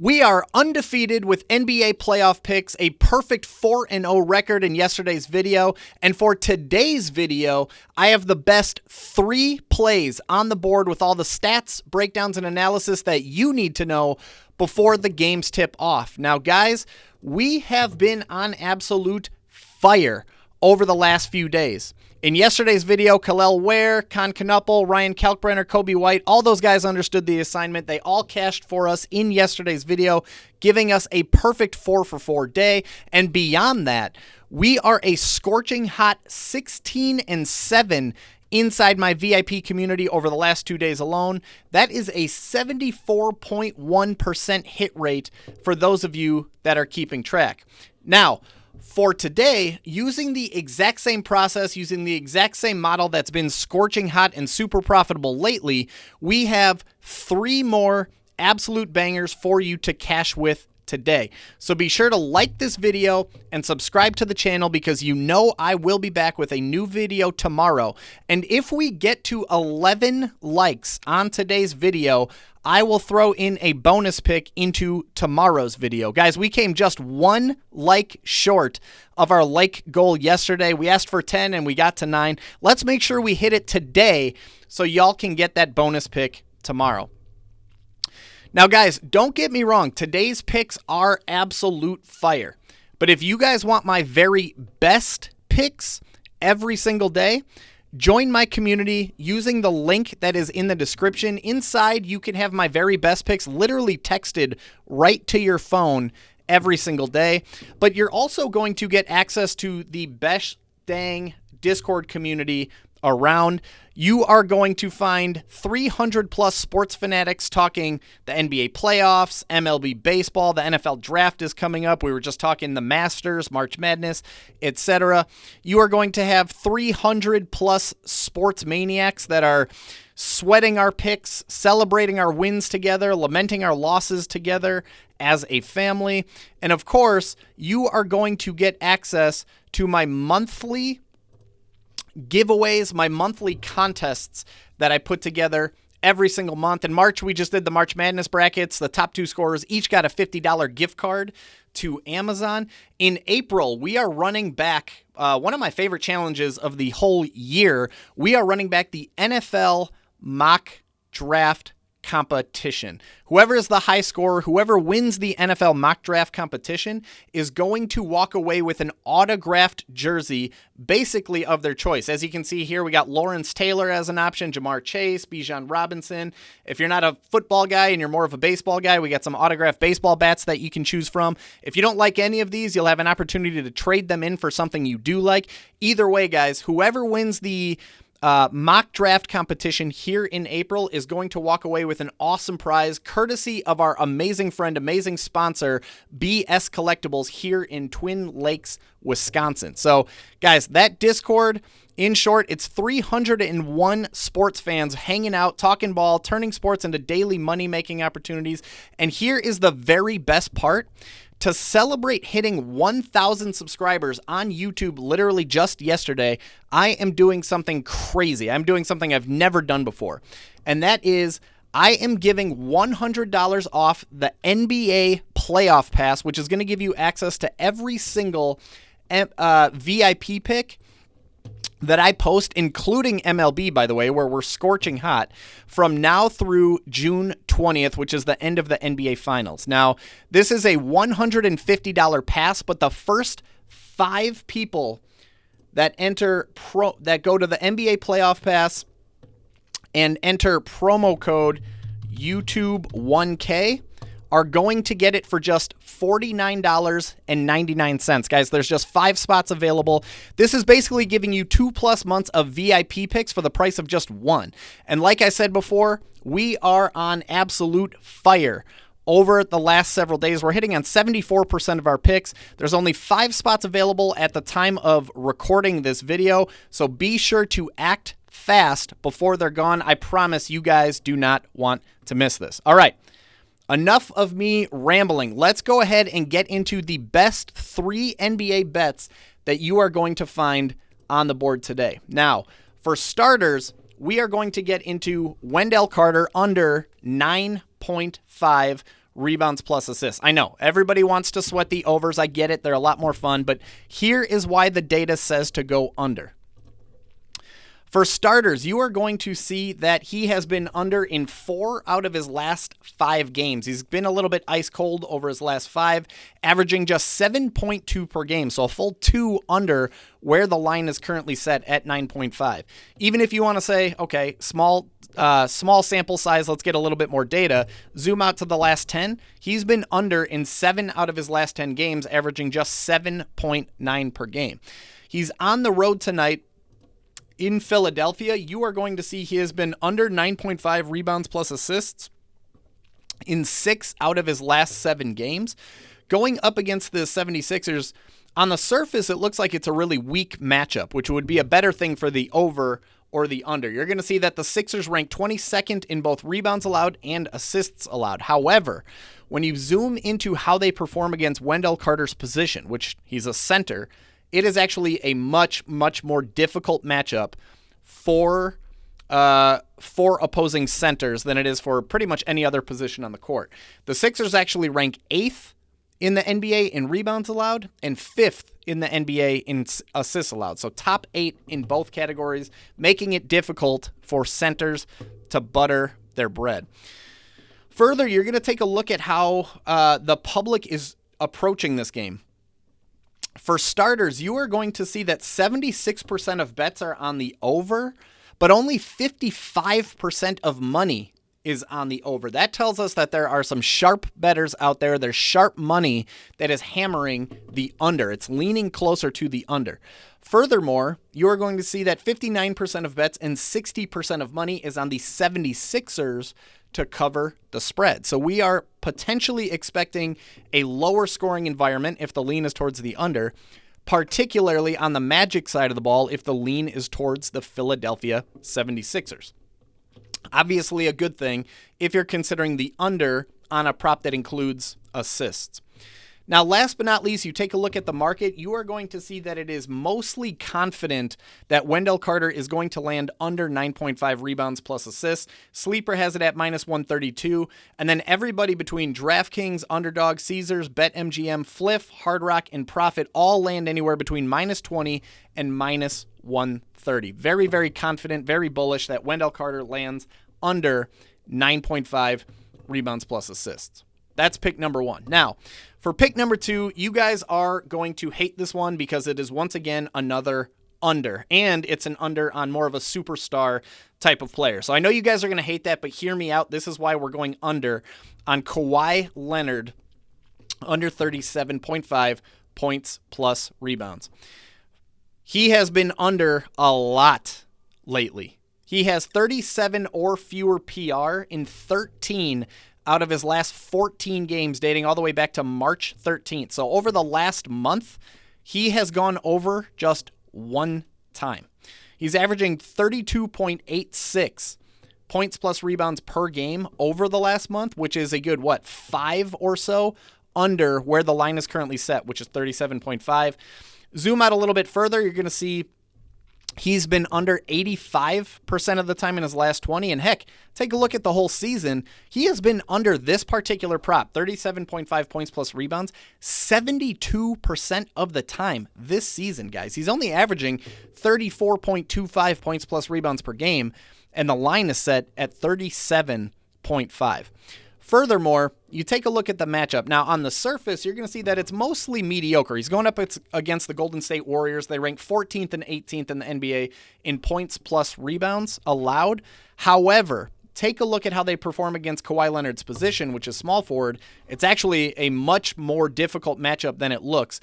We are undefeated with NBA playoff picks, a perfect 4-0 record in yesterday's video. And for today's video, I have the best 3 plays on the board with all the stats, breakdowns, and analysis that you need to know before the games tip off. Now, guys, we have been on absolute fire over the last few days. In yesterday's video, Kalel Ware, Con Knuppel, Ryan Kalkbrenner, Kobe White, all those guys understood the assignment. They all cashed for us in yesterday's video, giving us a perfect 4 for 4 day. And beyond that, we are a scorching hot 16-7 inside my VIP community over the last 2 days alone. That is a 74.1% hit rate for those of you that are keeping track. Now, for today, using the exact same process, using the exact same model that's been scorching hot and super profitable lately, we have 3 more absolute bangers for you to cash with today. So be sure to like this video and subscribe to the channel because you know I will be back with a new video tomorrow. And if we get to 11 likes on today's video, I will throw in a bonus pick into tomorrow's video. Guys, we came just 1 like short of our like goal yesterday. We asked for 10 and we got to 9. Let's make sure we hit it today so y'all can get that bonus pick tomorrow. Now, guys, don't get me wrong. Today's picks are absolute fire. But if you guys want my very best picks every single day, join my community using the link that is in the description. Inside, you can have my very best picks literally texted right to your phone every single day. But you're also going to get access to the best dang Discord community around. You are going to find 300 plus sports fanatics talking the NBA playoffs, MLB baseball, the NFL draft is coming up. We were just talking the Masters, March Madness, etc. You are going to have 300 plus sports maniacs that are sweating our picks, celebrating our wins together, lamenting our losses together as a family. And of course, you are going to get access to my monthly giveaways, my monthly contests that I put together every single month. In March, we just did the March Madness brackets. The top 2 scorers each got a $50 gift card to Amazon. In April, we are running back one of my favorite challenges of the whole year. We are running back the NFL mock draft competition. Whoever is the high scorer, whoever wins the NFL mock draft competition is going to walk away with an autographed jersey, basically of their choice. As you can see here, we got Lawrence Taylor as an option, Jamar Chase, Bijan Robinson. If you're not a football guy and you're more of a baseball guy, we got some autographed baseball bats that you can choose from. If you don't like any of these, you'll have an opportunity to trade them in for something you do like. Either way, guys, whoever wins the mock draft competition here in April is going to walk away with an awesome prize courtesy of our amazing friend, amazing sponsor, BS Collectibles here in Twin Lakes, Wisconsin. So, guys, that Discord, in short, it's 301 sports fans hanging out, talking ball, turning sports into daily money-making opportunities. And here is the very best part. To celebrate hitting 1,000 subscribers on YouTube literally just yesterday, I am doing something crazy. I'm doing something I've never done before. And that is I am giving $100 off the NBA Playoff Pass, which is going to give you access to every single VIP pick that I post, including MLB, by the way, where we're scorching hot, from now through June 20th, which is the end of the NBA Finals. Now, this is a $150 pass, but the first 5 people that that go to the NBA Playoff Pass and enter promo code YouTube1K are going to get it for just $49.99. Guys, there's just 5 spots available. This is basically giving you 2+ months of VIP picks for the price of just 1. And like I said before, we are on absolute fire over the last several days. We're hitting on 74% of our picks. There's only 5 spots available at the time of recording this video, so be sure to act fast before they're gone. I promise you guys do not want to miss this. All right. Enough of me rambling. Let's go ahead and get into the best 3 NBA bets that you are going to find on the board today. Now, for starters, we are going to get into Wendell Carter under 9.5 rebounds plus assists. I know everybody wants to sweat the overs. I get it. They're a lot more fun, but here is why the data says to go under. For starters, you are going to see that he has been under in 4 out of his last 5 games. He's been a little bit ice cold over his last 5, averaging just 7.2 per game, so a full 2 under where the line is currently set at 9.5. Even if you want to say, okay, small sample size, let's get a little bit more data, zoom out to the last 10, he's been under in 7 out of his last 10 games, averaging just 7.9 per game. He's on the road tonight in Philadelphia. You are going to see he has been under 9.5 rebounds plus assists in 6 out of his last 7 games. Going up against the 76ers, on the surface, it looks like it's a really weak matchup, which would be a better thing for the over or the under. You're going to see that the Sixers rank 22nd in both rebounds allowed and assists allowed. However, when you zoom into how they perform against Wendell Carter's position, which he's a center, it is actually a much, much more difficult matchup for opposing centers than it is for pretty much any other position on the court. The Sixers actually rank 8th in the NBA in rebounds allowed and 5th in the NBA in assists allowed. So top 8 in both categories, making it difficult for centers to butter their bread. Further, you're going to take a look at how the public is approaching this game. For starters, you are going to see that 76% of bets are on the over, but only 55% of money is on the over. That tells us that there are some sharp bettors out there. There's sharp money that is hammering the under. It's leaning closer to the under. Furthermore, you are going to see that 59% of bets and 60% of money is on the 76ers to cover the spread. So we are potentially expecting a lower scoring environment if the lean is towards the under, particularly on the Magic side of the ball if the lean is towards the Philadelphia 76ers. Obviously a good thing if you're considering the under on a prop that includes assists. Now, last but not least, you take a look at the market, you are going to see that it is mostly confident that Wendell Carter is going to land under 9.5 rebounds plus assists. Sleeper has it at minus 132. And then everybody between DraftKings, Underdog, Caesars, BetMGM, Fliff, Hard Rock, and Profit all land anywhere between minus 20 and minus 130. Very, very confident, very bullish that Wendell Carter lands under 9.5 rebounds plus assists. That's pick number 1. Now, for pick number 2, you guys are going to hate this one because it is once again another under, and it's an under on more of a superstar type of player. So I know you guys are going to hate that, but hear me out. This is why we're going under on Kawhi Leonard, under 37.5 points plus rebounds. He has been under a lot lately. He has 37 or fewer PR in 13 out of his last 14 games dating all the way back to March 13th. So over the last month, he has gone over just one time. He's averaging 32.86 points plus rebounds per game over the last month, which is a good, 5 or so under where the line is currently set, which is 37.5. Zoom out a little bit further, you're going to see he's been under 85% of the time in his last 20. And heck, take a look at the whole season. He has been under this particular prop, 37.5 points plus rebounds, 72% of the time this season, guys. He's only averaging 34.25 points plus rebounds per game, and the line is set at 37.5. Furthermore, you take a look at the matchup. Now, on the surface, you're going to see that it's mostly mediocre. He's going up against the Golden State Warriors. They rank 14th and 18th in the NBA in points plus rebounds allowed. However, take a look at how they perform against Kawhi Leonard's position, which is small forward. It's actually a much more difficult matchup than it looks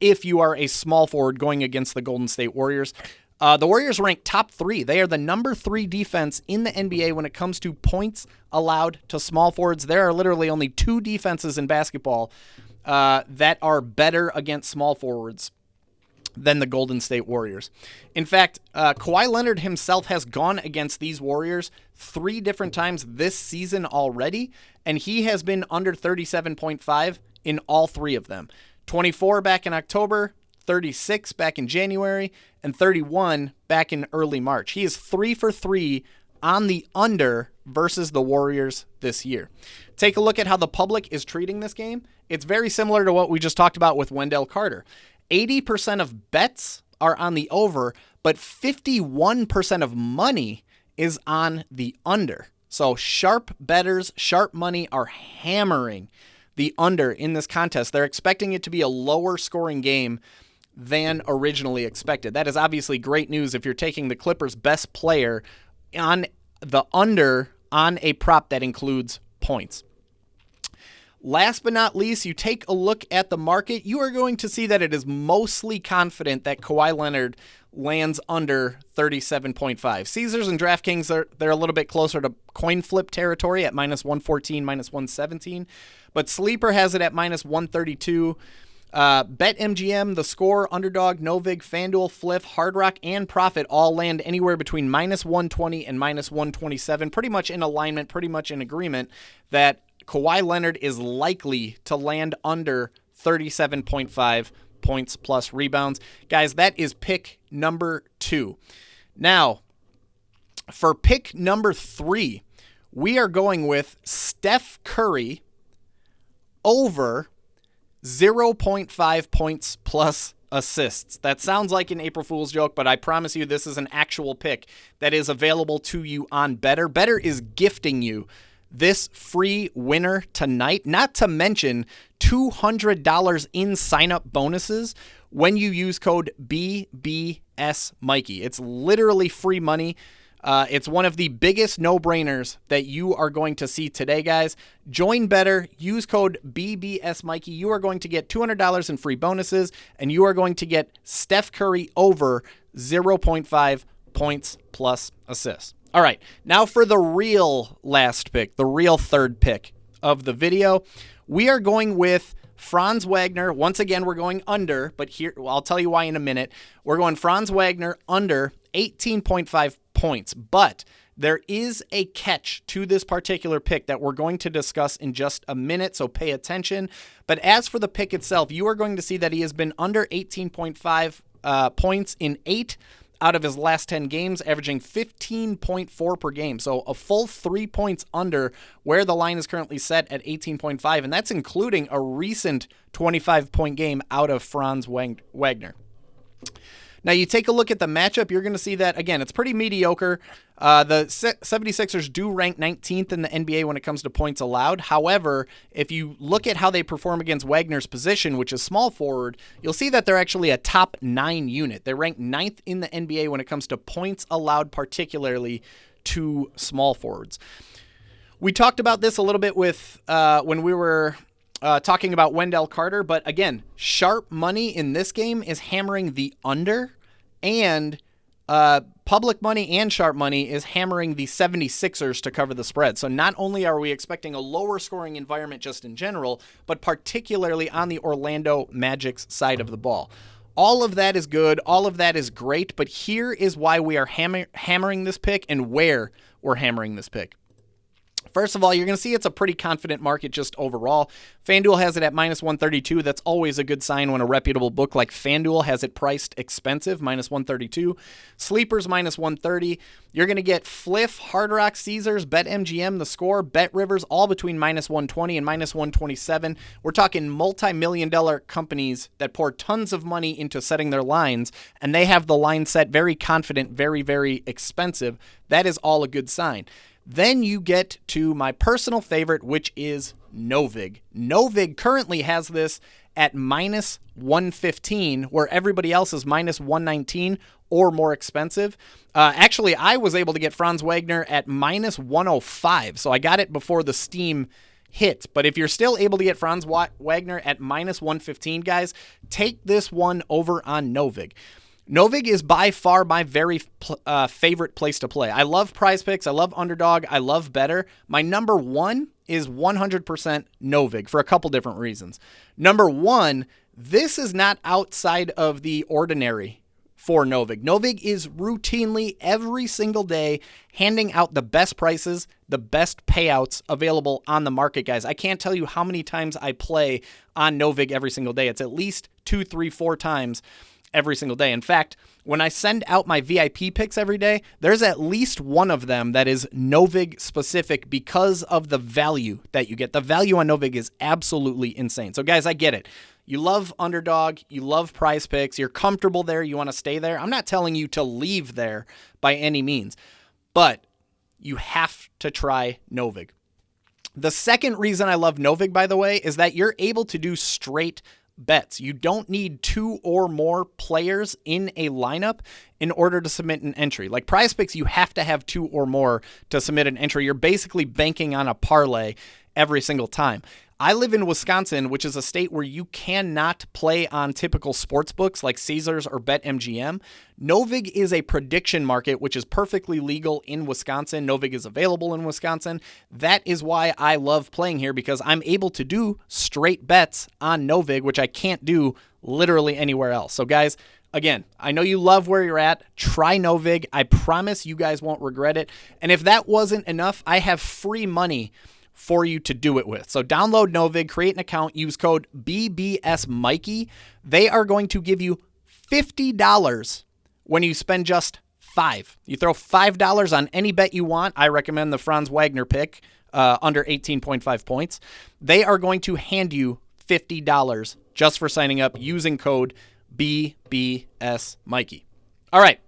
if you are a small forward going against the Golden State Warriors. The Warriors rank top 3. They are the number 3 defense in the NBA when it comes to points allowed to small forwards. There are literally only 2 defenses in basketball that are better against small forwards than the Golden State Warriors. In fact, Kawhi Leonard himself has gone against these Warriors 3 different times this season already, and he has been under 37.5 in all 3 of them. 24 back in October, 36 back in January, and 31 back in early March. He is 3 for 3 on the under versus the Warriors this year. Take a look at how the public is treating this game. It's very similar to what we just talked about with Wendell Carter. 80% of bets are on the over, but 51% of money is on the under. So sharp bettors, sharp money are hammering the under in this contest. They're expecting it to be a lower scoring game than originally expected. That is obviously great news if you're taking the Clippers' best player on the under on a prop that includes points. Last but not least, you take a look at the market, you are going to see that it is mostly confident that Kawhi Leonard lands under 37.5. Caesars and DraftKings, they're a little bit closer to coin flip territory at minus 114, minus 117. But Sleeper has it at minus 132. BetMGM, The Score, Underdog, Novig, FanDuel, Fliff, Hard Rock, and Profit all land anywhere between minus 120 and minus 127. Pretty much in alignment, pretty much in agreement that Kawhi Leonard is likely to land under 37.5 points plus rebounds. Guys, that is pick number 2. Now, for pick number 3, we are going with Steph Curry over 0.5 points plus assists. That sounds like an April Fool's joke, but I promise you this is an actual pick that is available to you on Betr. Betr is gifting you this free winner tonight, not to mention $200 in sign-up bonuses when you use code BBSMikey. It's literally free money. It's one of the biggest no-brainers that you are going to see today, guys. Join Betr, use code BBSMikey. You are going to get $200 in free bonuses, and you are going to get Steph Curry over 0.5 points plus assists. All right, now for the real last pick, the real third pick of the video. We are going with Franz Wagner. Once again, we're going under, but here I'll tell you why in a minute. We're going Franz Wagner under 18.5 points, but there is a catch to this particular pick that we're going to discuss in just a minute, so pay attention. But as for the pick itself, you are going to see that he has been under 18.5 points in 8 out of his last 10 games, averaging 15.4 per game. So a full 3 points under where the line is currently set at 18.5, and that's including a recent 25-point game out of Franz Wagner. Now, you take a look at the matchup, you're going to see that, again, it's pretty mediocre. The 76ers do rank 19th in the NBA when it comes to points allowed. However, if you look at how they perform against Wagner's position, which is small forward, you'll see that they're actually a top 9 unit. They're ranked 9th in the NBA when it comes to points allowed, particularly to small forwards. We talked about this a little bit with when we were talking about Wendell Carter, but again, sharp money in this game is hammering the under, and public money and sharp money is hammering the 76ers to cover the spread. So not only are we expecting a lower scoring environment just in general, but particularly on the Orlando Magic's side of the ball. All of that is good. All of that is great, but here is why we are hammering this pick and where we're hammering this pick. First of all, you're going to see it's a pretty confident market just overall. FanDuel has it at minus 132. That's always a good sign when a reputable book like FanDuel has it priced expensive, minus 132. Sleepers, minus 130. You're going to get Fliff, Hard Rock, Caesars, BetMGM, The Score, BetRivers, all between minus 120 and minus 127. We're talking multi-million-dollar companies that pour tons of money into setting their lines, and they have the line set very confident, very, very expensive. That is all a good sign. Then you get to my personal favorite, which is Novig. Novig currently has this at minus 115, where everybody else is minus 119 or more expensive. Actually, I was able to get Franz Wagner at minus 105, so I got it before the Steam hit. But if you're still able to get Franz Wagner at minus 115, guys, take this one over on Novig. Novig is by far my very favorite place to play. I love PrizePicks. I love Underdog. I love Betr. My number one is 100% Novig for a couple different reasons. Number one, this is not outside of the ordinary for Novig. Novig is routinely every single day handing out the best prices, the best payouts available on the market, guys. I can't tell you how many times I play on Novig every single day. It's at least 2, 3, 4 times. every single day. In fact, when I send out my VIP picks every day, there's at least one of them that is Novig specific because of the value that you get. The value on Novig is absolutely insane. So guys, I get it. You love Underdog, you love PrizePicks, you're comfortable there, you want to stay there. I'm not telling you to leave there by any means, but you have to try Novig. The second reason I love Novig, by the way, is that you're able to do straight bets. You don't need 2 or more players in a lineup in order to submit an entry. Like PrizePicks, you have to have 2 or more to submit an entry. You're basically banking on a parlay every single time. I live in Wisconsin, which is a state where you cannot play on typical sports books like Caesars or BetMGM. Novig is a prediction market, which is perfectly legal in Wisconsin. Novig is available in Wisconsin. That is why I love playing here, because I'm able to do straight bets on Novig, which I can't do literally anywhere else. So guys, again, I know you love where you're at. Try Novig. I promise you guys won't regret it. And if that wasn't enough, I have free money for you to do it with. So download Novig, create an account, use code BBSMikey. They are going to give you $50 when you spend just $5. You throw $5 on any bet you want. I recommend the Franz Wagner pick under 18.5 points. They are going to hand you $50 just for signing up using code BBSMikey. All right.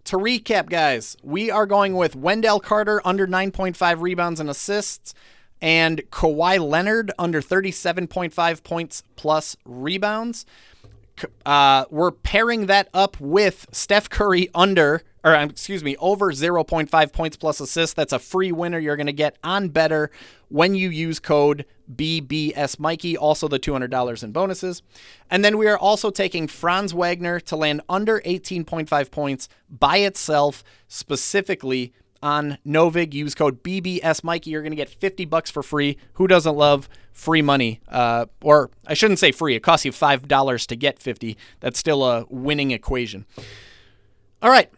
To recap, guys, we are going with Wendell Carter under 9.5 rebounds and assists, and Kawhi Leonard under 37.5 points plus rebounds. We're pairing that up with Steph Curry over 0.5 points plus assists. That's a free winner you're going to get on Betr when you use code BBSMikey, also the $200 in bonuses. And then we are also taking Franz Wagner to land under 18.5 points by itself, specifically on Novig. Use code BBSMikey. You're going to get $50 for free. Who doesn't love free money? Or I shouldn't say free. It costs you $5 to get 50. That's still a winning equation. All right.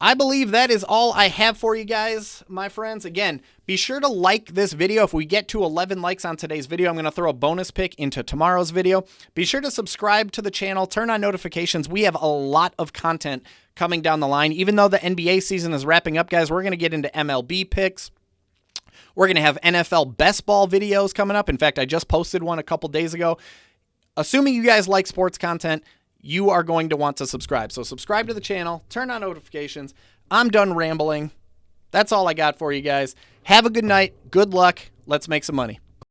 I believe that is all I have for you guys, my friends. Again, be sure to like this video. If we get to 11 likes on today's video, I'm going to throw a bonus pick into tomorrow's video. Be sure to subscribe to the channel, turn on notifications. We have a lot of content coming down the line. Even though the NBA season is wrapping up, guys, we're going to get into MLB picks. We're going to have NFL best ball videos coming up. In fact, I just posted one a couple days ago. Assuming you guys like sports content, you are going to want to subscribe. So subscribe to the channel, turn on notifications. I'm done rambling. That's all I got for you guys. Have a good night. Good luck. Let's make some money.